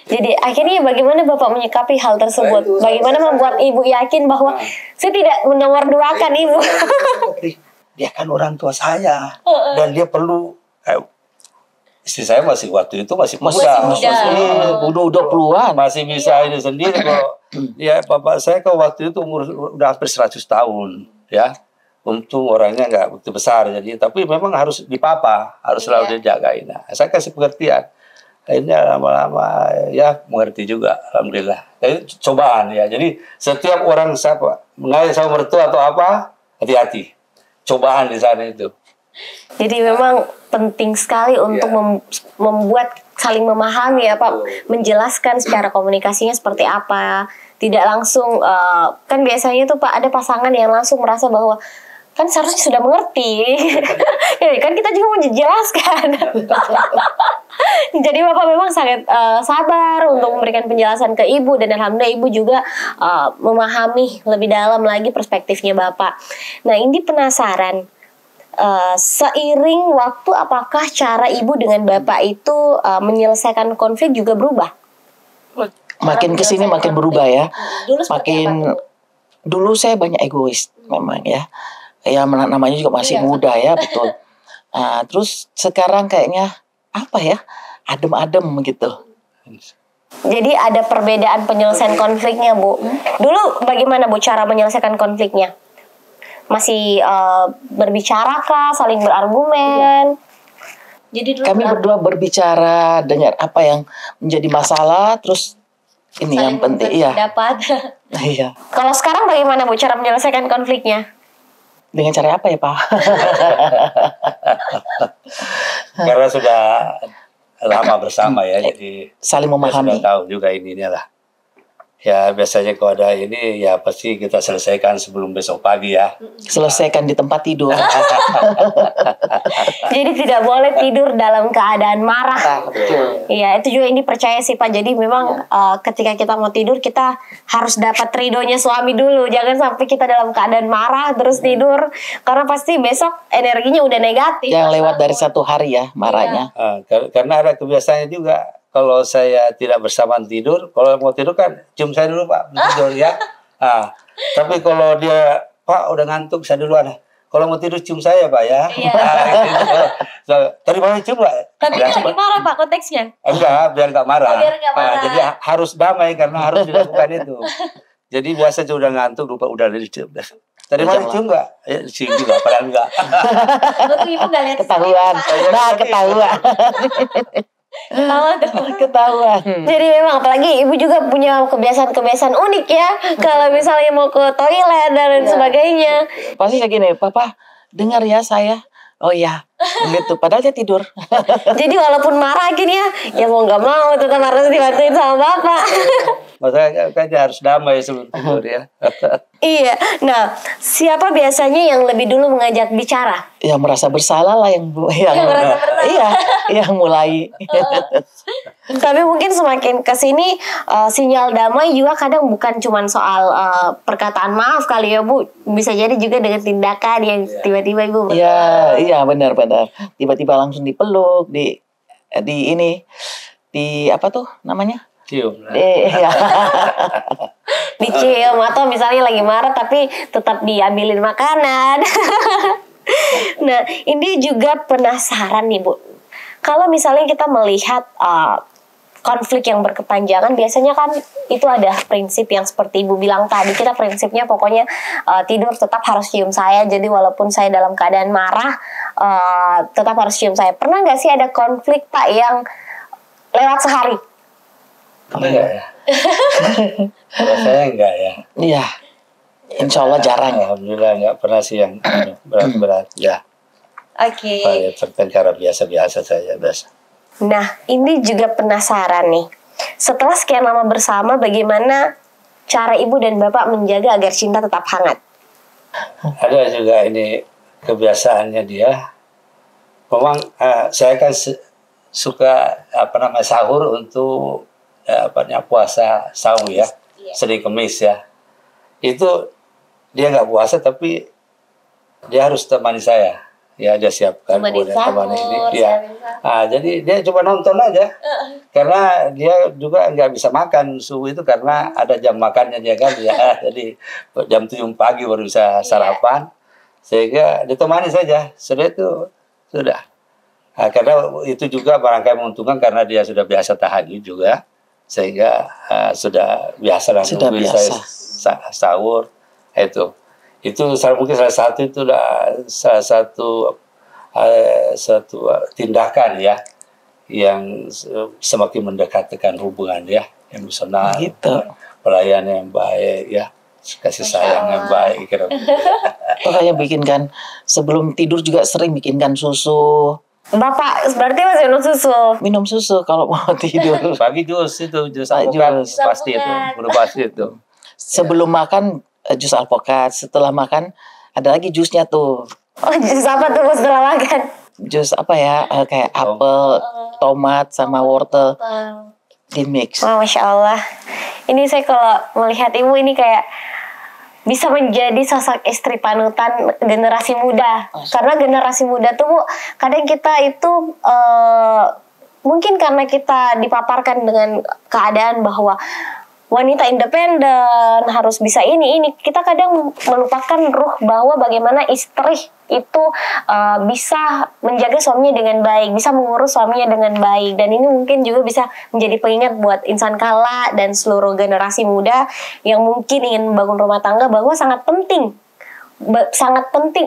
Jadi akhirnya bagaimana Bapak menyikapi hal tersebut? Bagaimana membuat Ibu yakin bahwa saya tidak menomorduakan Ibu? Dia kan orang tua saya dan dia perlu istri saya masih waktu itu masih muda. Udah puluhan. Masih bisa ini sendiri kok. Ya bapak saya kalau waktu itu umur udah hampir 100 tahun ya. Untung orangnya nggak begitu besar jadi, tapi memang harus dipapa, harus selalu dijagain. Nah, saya kasih pengertian. Akhirnya lama-lama ya mengerti juga, alhamdulillah. Jadi cobaan ya. Jadi setiap orang mengayat sama mertua atau apa, hati-hati. Cobaan di sana itu. Jadi memang penting sekali untuk membuat saling memahami ya Pak, menjelaskan secara komunikasinya seperti apa. Tidak langsung kan biasanya tuh Pak ada pasangan yang langsung merasa bahwa kan seharusnya sudah mengerti. Ya kan kita juga mau dijelaskan. Jadi Bapak memang sangat sabar untuk memberikan penjelasan ke Ibu, dan alhamdulillah Ibu juga memahami lebih dalam lagi perspektifnya Bapak. Nah, ini penasaran, seiring waktu apakah cara Ibu dengan Bapak itu menyelesaikan konflik juga berubah? Makin kesini makin berubah ya. Dulu saya banyak egois memang ya. Ya namanya juga masih muda ya, betul. Terus sekarang kayaknya adem-adem gitu. Jadi ada perbedaan penyelesaian konfliknya Bu. Dulu bagaimana Bu cara menyelesaikan konfliknya? Masih berbicara kah, saling berargumen? Jadi kami berdua berbicara dengan apa yang menjadi masalah, terus ini yang penting dapat. Iya. Kalau sekarang bagaimana Bu cara menyelesaikan konfliknya? Dengan cara apa ya Pak? Karena sudah lama bersama ya, jadi saling memahami. Sudah tahu juga ininya lah. Ya biasanya kalau ada ini ya pasti kita selesaikan sebelum besok pagi ya. Selesaikan di tempat tidur. Jadi tidak boleh tidur dalam keadaan marah. Iya, itu juga ini percaya sih Pak. Jadi memang ketika kita mau tidur kita harus dapat ridhonya suami dulu. Jangan sampai kita dalam keadaan marah terus tidur, karena pasti besok energinya udah negatif. Yang lewat dari 1 hari ya marahnya. Karena ada kebiasaannya juga. Kalau saya tidak bersamaan tidur, kalau mau tidur kan cium saya dulu Pak, tidur ya. Tapi kalau dia Pak udah ngantuk saya duluan. kalau mau tidur cium saya Pak ya. Iya. Tadi mau cium nggak? Tapi Ya, lagi marah Pak konteksnya. enggak, biar nggak marah. Oh, biar nggak marah. Jadi harus damai karena harus dilakukan itu. Jadi biasa sudah ngantuk, lupa udah dicium. Tadi mau cium nggak? Ya, cium juga, padahal enggak. Betul Ibu nggak lihat Ketahuan. saya, Pak. Nah, ketahuan. Ketahuan tuh. Ketahuan. Jadi memang apalagi ibu juga punya kebiasaan-kebiasaan unik ya. Kalau misalnya mau ke toilet dan lain sebagainya. Pasti kayak gini, Papa dengar ya saya. Oh iya, gitu. Padahal dia tidur. Jadi walaupun marah gini ya mau nggak mau tetap harus dibantuin sama bapak. Makanya kan dia harus damai sebelum tidur ya. Iya. Nah, siapa biasanya yang lebih dulu mengajak bicara? Yang merasa bersalah lah yang merasa bersalah. iya, yang mulai. Tapi mungkin semakin kesini sinyal damai juga kadang bukan cuma soal perkataan maaf kali ya Bu. Bisa jadi juga dengan tindakan yang tiba-tiba Ibu Iya benar-benar. Tiba-tiba langsung dipeluk, di ini, di apa tuh namanya? Cium. Iya. dicium atau misalnya lagi marah tapi tetap diambilin makanan. Nah, ini juga penasaran nih Bu. Kalau misalnya kita melihat konflik yang berkepanjangan, biasanya kan itu ada prinsip yang seperti Ibu bilang tadi, kita prinsipnya pokoknya tidur tetap harus cium saya, jadi walaupun saya dalam keadaan marah tetap harus cium saya. Pernah nggak sih ada konflik Pak yang lewat sehari? Enggak ya. Kalau saya enggak ya. Iya. Insya Allah jarang ya. Alhamdulillah enggak pernah sih yang berat-berat ya. Oke. Pertengkaran biasa-biasa saja biasa. Nah, ini juga penasaran nih. Setelah sekian lama bersama, bagaimana cara Ibu dan Bapak menjaga agar cinta tetap hangat? Ada juga ini kebiasaannya dia. Memang saya kan suka sahur untuk puasa saum ya, Senin Kemis ya. Itu dia nggak puasa tapi dia harus temani saya. Ya dia siapkan temani ini. Ya. Jadi dia cuma nonton aja. Karena dia juga nggak bisa makan subuh itu karena ada jam makannya dia kan ya. Jadi jam 7 pagi baru bisa sarapan. Sehingga ditemani saja. Sudah itu sudah. Karena itu juga barangkali menguntungkan karena dia sudah biasa tahajud juga. Sehingga sudah biasa langsung bisa sahur itu mungkin salah satu tindakan ya yang semakin mendekatkan hubungan ya emosional gitu. Pelayanan yang baik ya, kasih sayang yang baik Makanya bikinkan sebelum tidur juga sering bikinkan susu. Bapak berarti masih minum susu? Minum susu kalau mau tidur. Pagi jus alpukat pasti itu, udah pasti itu. Sebelum makan jus alpukat, setelah makan ada lagi jusnya tuh. Oh, jus apa tuh setelah makan? Jus apa ya? Kayak apel, tomat sama wortel di mix. Oh, Masya Allah. Ini saya kalau melihat Ibu ini kayak bisa menjadi sosok istri panutan generasi muda. Karena generasi muda tuh Bu, kadang kita itu mungkin karena kita dipaparkan dengan keadaan bahwa wanita independen harus bisa ini kita kadang melupakan ruh bahwa bagaimana istri itu bisa menjaga suaminya dengan baik, bisa mengurus suaminya dengan baik, dan ini mungkin juga bisa menjadi pengingat buat insan kala dan seluruh generasi muda yang mungkin ingin membangun rumah tangga bahwa sangat penting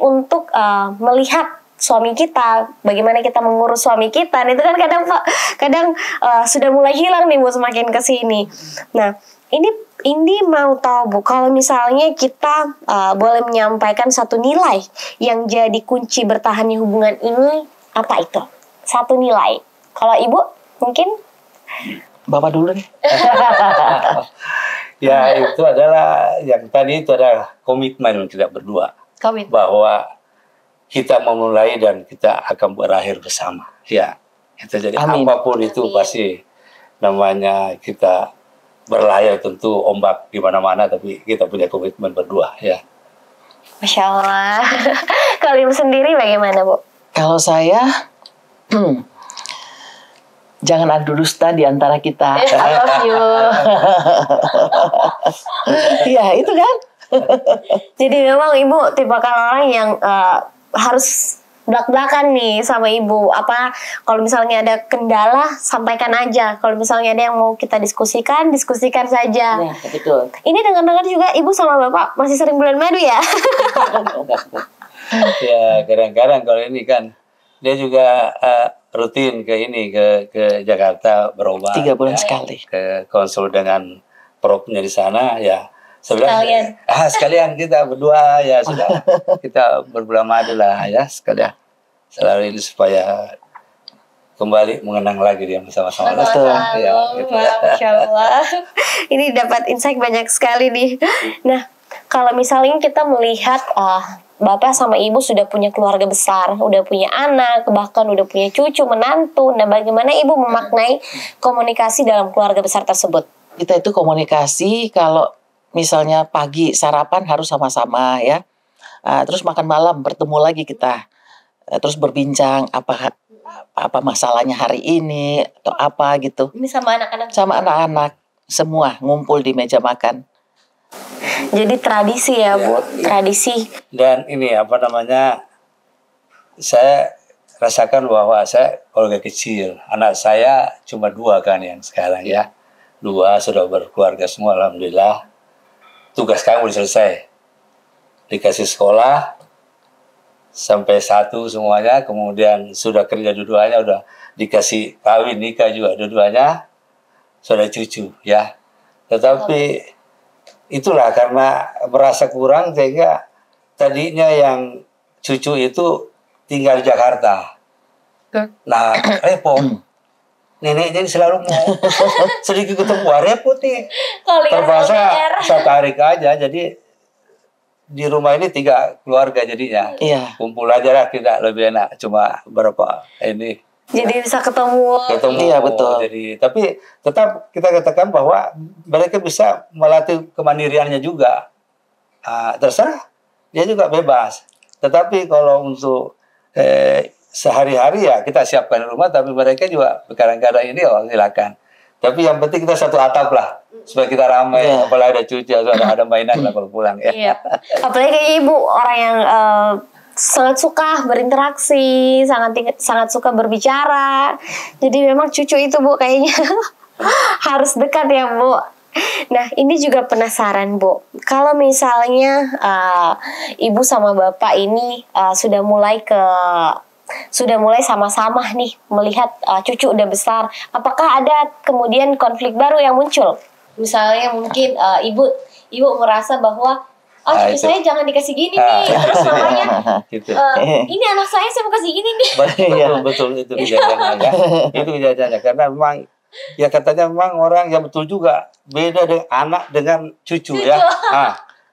untuk melihat suami kita, bagaimana kita mengurus suami kita. Itu kan kadang sudah mulai hilang nih Bu semakin kesini. Nah, ini mau tahu Bu, kalau misalnya kita boleh menyampaikan satu nilai yang jadi kunci bertahannya hubungan ini, apa itu? Satu nilai. Kalau Ibu mungkin? Bapak dulu nih. Ya itu adalah yang tadi itu adalah komitmen kita berdua. Komitmen. Bahwa kita memulai dan kita akan berakhir bersama. Ya, itu jadi Amin. apapun itu pasti namanya kita berlayar tentu ombak di mana-mana, tapi kita punya komitmen berdua ya. Masya Allah. Kalau Ibu sendiri bagaimana Bu? Kalau saya, jangan adu dusta di antara kita. I love you. Iya itu kan. Jadi memang ibu tipe orang yang harus belak-belakan nih sama ibu. Apa kalau misalnya ada kendala sampaikan aja. Kalau misalnya ada yang mau kita diskusikan, diskusikan saja. Ya, betul. Ini dengar-dengar juga ibu sama bapak masih sering bulan madu ya? Ya kadang-kadang kalau ini kan dia juga rutin ke ini ke Jakarta berobat 3 bulan ya, sekali. ke konsul dengan propnya di sana ya. Sekalian. Sekalian kita berdua ya sudah kita berbulan madu lah ya sekalian selalu ini supaya kembali mengenang lagi dia bersama-sama. Betul. Ya, gitu. Masya Allah. Ini dapat insight banyak sekali nih. Nah, kalau misalnya kita melihat bapak sama ibu sudah punya keluarga besar, udah punya anak, bahkan udah punya cucu, menantu. Nah, bagaimana ibu memaknai komunikasi dalam keluarga besar tersebut? Kita itu komunikasi kalau misalnya pagi sarapan harus sama-sama ya. Terus makan malam bertemu lagi kita. Terus berbincang apa masalahnya hari ini atau apa gitu. Ini sama anak-anak? Sama anak-anak semua ngumpul di meja makan. Jadi tradisi ya, Bu, tradisi. Dan ini apa namanya, saya rasakan bahwa saya keluarga kecil, anak saya cuma 2 kan yang sekarang ya, 2 sudah berkeluarga semua alhamdulillah. Tugas kamu udah selesai, dikasih sekolah sampai 1 semuanya, kemudian sudah kerja dua-duanya, udah dikasih kawin nikah juga dua-duanya, sudah cucu ya. Tetapi itulah karena merasa kurang sehingga tadinya yang cucu itu tinggal di Jakarta. Nah repot. Neneknya selalu mau sedikit ketemu, repot nih. Terpaksa saya tarik aja, jadi di rumah ini 3 keluarga jadinya. Iya. Kumpul aja lah, tidak lebih enak, cuma berapa ini. Jadi bisa ketemu. Iya, betul. Jadi tapi tetap kita katakan bahwa mereka bisa melatih kemandiriannya juga. Terserah, dia juga bebas. Tetapi kalau untuk sehari-hari ya kita siapkan di rumah, tapi mereka juga kadang-kadang ini silakan. Tapi yang penting kita satu atap lah, supaya kita ramai, apalagi ada cucu, ada mainan lah kalau pulang ya. Iya. Apalagi kayak ibu orang yang sangat suka berinteraksi, sangat suka berbicara. Jadi memang cucu itu Bu kayaknya harus dekat ya Bu. Nah ini juga penasaran Bu, kalau misalnya ibu sama bapak ini sudah mulai sama-sama nih melihat cucu udah besar, apakah ada kemudian konflik baru yang muncul? Misalnya mungkin ibu merasa bahwa cucu saya jangan dikasih gini nih, terus mamanya Gitu. ini anak saya mau kasih gini nih. Betul itu kejadiannya ya. Itu kejadiannya karena memang ya katanya memang orang yang betul juga beda dengan anak dengan cucu ya.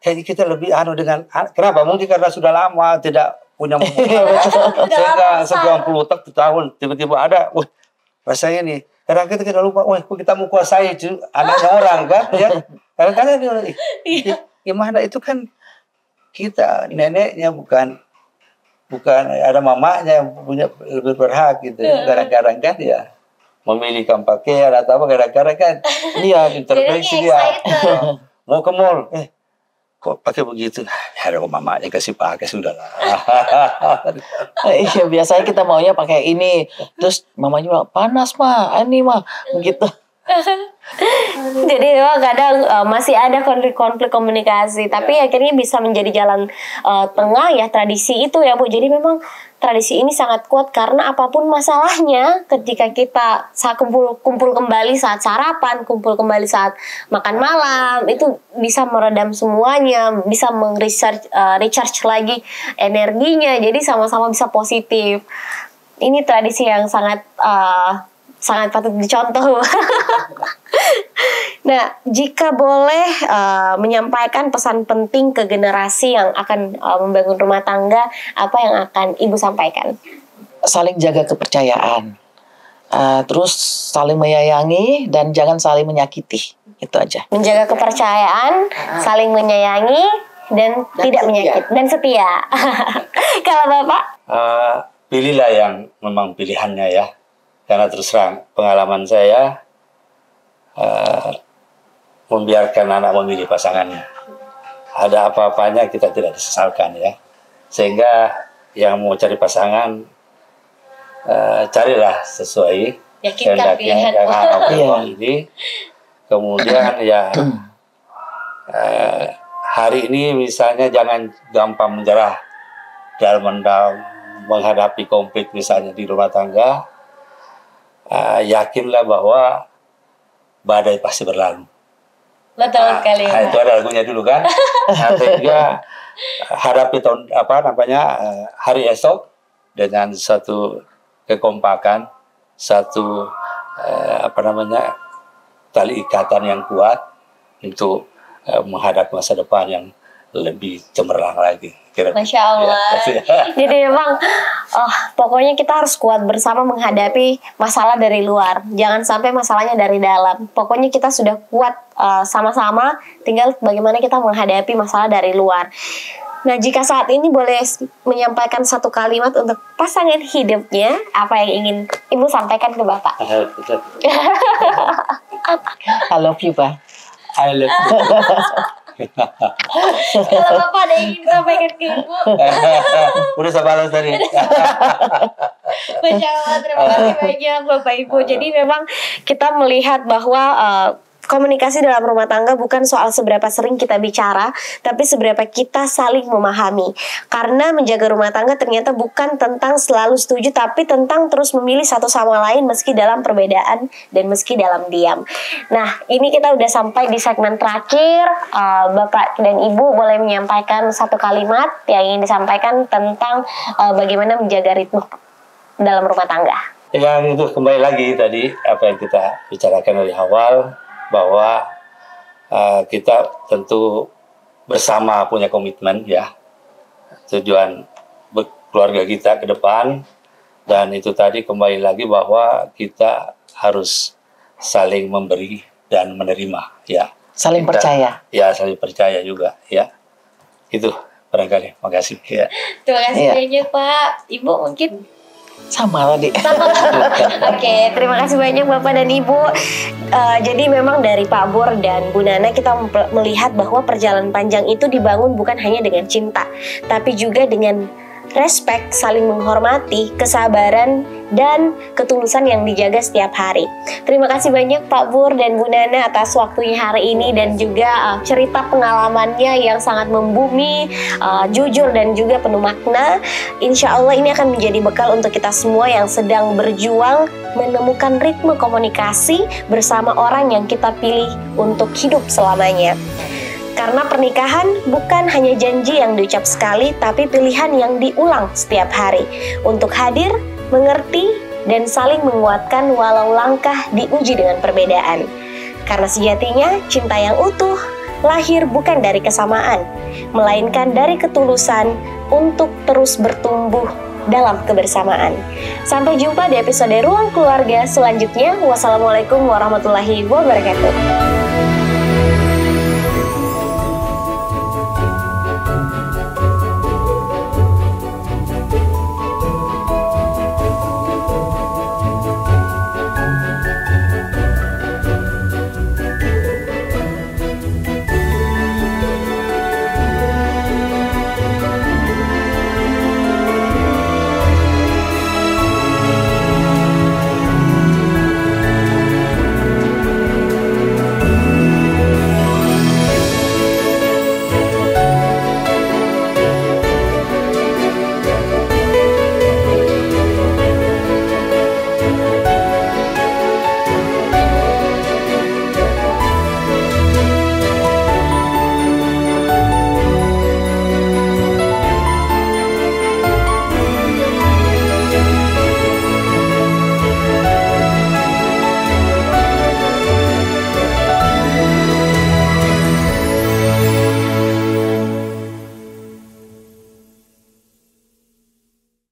Kayaknya kita lebih dengan kenapa? Mungkin karena sudah lama tidak punya muka. Sehingga 90 tahun tiba-tiba ada, wah rasanya nih. Kadang kita lupa, wah kita mau kuasai anaknya orang kan ya. Kadang-kadang dia gimana itu kan kita neneknya bukan ada mamanya yang punya lebih berhak gitu. Kadang-kadang kan ya memilihkan pakaian atau apa, kadang-kadang kan intervensi dia mau ke mall, kok pakai begitu, ya ada mamanya kasih pakai sudah lah. Iya, biasanya kita maunya pakai ini, terus mamanya bilang panas mah, ini mah begitu. Jadi memang kadang masih ada konflik komunikasi, tapi akhirnya bisa menjadi jalan tengah ya tradisi itu ya Bu. Jadi memang tradisi ini sangat kuat karena apapun masalahnya, ketika kita saat kumpul kembali saat sarapan, kumpul kembali saat makan malam, itu bisa meredam semuanya, bisa recharge lagi energinya, jadi sama-sama bisa positif. Ini tradisi yang sangat patut dicontoh. Nah, jika boleh menyampaikan pesan penting ke generasi yang akan membangun rumah tangga, apa yang akan Ibu sampaikan? Saling jaga kepercayaan, terus saling menyayangi dan jangan saling menyakiti, itu aja. Menjaga kepercayaan, saling menyayangi dan tidak menyakiti, dan setia. Kalau Bapak? Pilihlah yang memang pilihannya ya. Karena terus terang pengalaman saya membiarkan anak memilih pasangannya. ada apa-apanya kita tidak disesalkan ya. Sehingga yang mau cari pasangan carilah sesuai Yakinkan pilihan ini. Kemudian ya hari ini misalnya jangan gampang menyerah dalam menghadapi konflik misalnya di rumah tangga. Yakinlah bahwa badai pasti berlalu. Betul sekali. Itu ada lagunya dulu kan. Sehingga hadapi hari esok dengan satu kekompakan, satu tali ikatan yang kuat untuk menghadapi masa depan yang lebih cemerlang lagi. Masya Allah. Ya. Jadi memang pokoknya kita harus kuat bersama menghadapi masalah dari luar. Jangan sampai masalahnya dari dalam. Pokoknya kita sudah kuat sama-sama, tinggal bagaimana kita menghadapi masalah dari luar. Nah, jika saat ini boleh menyampaikan satu kalimat untuk pasangan hidupnya, apa yang ingin Ibu sampaikan ke Bapak? I love you, Pak. I love you. Kalau Bapak ada yang ingin sampaikan ke Ibu? Udah saya balas tadi. Masya Allah, terima kasih banyak Bapak Ibu. Jadi memang kita melihat bahwa komunikasi dalam rumah tangga bukan soal seberapa sering kita bicara, tapi seberapa kita saling memahami. Karena menjaga rumah tangga ternyata bukan tentang selalu setuju, tapi tentang terus memilih satu sama lain meski dalam perbedaan dan meski dalam diam. Nah, ini kita udah sampai di segmen terakhir. Bapak dan Ibu boleh menyampaikan satu kalimat yang ingin disampaikan tentang bagaimana menjaga ritme dalam rumah tangga. Yang itu kembali lagi tadi apa yang kita bicarakan dari awal, bahwa kita tentu bersama punya komitmen ya, tujuan keluarga kita ke depan, dan itu tadi kembali lagi bahwa kita harus saling memberi dan menerima ya, Saling percaya. Ya, saling percaya juga ya. Itu barangkali. Makasih ya. Terima kasih banyak Pak. Ibu mungkin sama tadi. Oke, terima kasih banyak Bapak dan Ibu. Jadi memang dari Pak Bur dan Bu Nana kita melihat bahwa perjalanan panjang itu dibangun bukan hanya dengan cinta, tapi juga dengan respect, saling menghormati, kesabaran, dan ketulusan yang dijaga setiap hari. Terima kasih banyak Pak Bur dan Bu Nana atas waktunya hari ini dan juga cerita pengalamannya yang sangat membumi, jujur dan juga penuh makna. Insya Allah ini akan menjadi bekal untuk kita semua yang sedang berjuang menemukan ritme komunikasi bersama orang yang kita pilih untuk hidup selamanya. Karena pernikahan bukan hanya janji yang diucap sekali, tapi pilihan yang diulang setiap hari. Untuk hadir, mengerti, dan saling menguatkan walau langkah diuji dengan perbedaan. Karena sejatinya, cinta yang utuh lahir bukan dari kesamaan, melainkan dari ketulusan untuk terus bertumbuh dalam kebersamaan. Sampai jumpa di episode Ruang Keluarga selanjutnya. Wassalamualaikum warahmatullahi wabarakatuh.